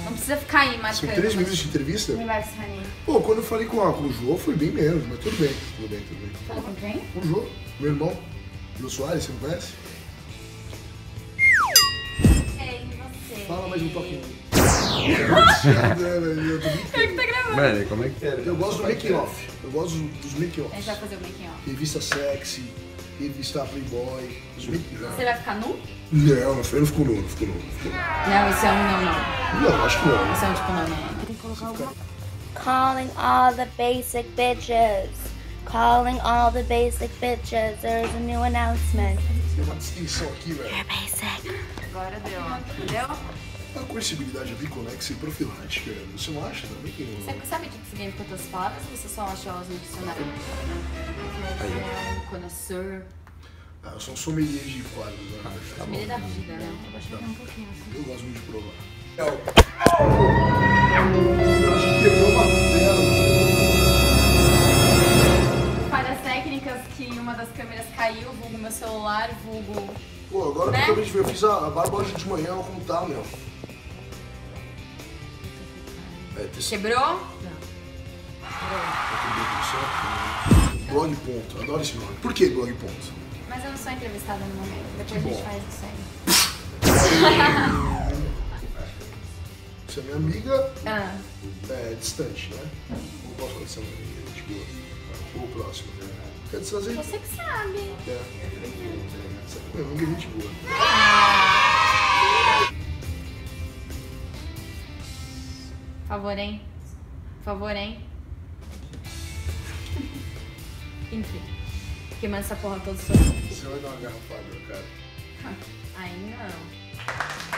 Não precisa ficar aí marcando. São 3 minutos de entrevista? Pô, quando eu falei com o Jô, foi bem menos, mas tudo bem. Tudo bem. Falou com quem? Com o Jô, meu irmão. Jô Soares, você não conhece? Ei, você. Fala mais um pouquinho. Eu que tá gravando. Mano, como é que é? Eu gosto do making off. Eu gosto dos making A gente offs. vai fazer o making off. Revista sexy, revista Playboy, os making Você vai ficar nu? Não, eu não fico nu. Não, esse é um não. Não, acho que não. Esse é um tipo não. Calling all the basic bitches. Calling all the basic bitches. There's a new announcement. Tem uma distinção aqui, velho. Basic. Agora deu, entendeu? A coercibilidade biconexa e profilática, você não acha também que... Você sabe o que significa todas as palavras ou você só achou elas no dicionário? Connoisseur. Ah, eu sou um sommelier de quadros, né? Sommelier da vida, né? Eu gosto muito de provar. Eu acho que quebrou uma tela. Falhas técnicas que uma das câmeras caiu, vulgo meu celular, vulgo... Pô, agora Né? que eu fiz a barba hoje de manhã, olha como tá, meu. Quebrou? Blog ponto, adoro esse nome. Por que blog ponto? Mas eu não sou entrevistada no momento, depois a gente faz isso aí. Você é minha amiga, Ah, distante, né? Não posso falar de ser minha amiga, tipo, ou próximo. Quer desfazer? você que sabe. Você é minha amiga, gente boa. Favor, hein? Favor, hein? Enfim. Queimando essa porra toda sobre. Você vai dar uma garrafada, cara. Aí não.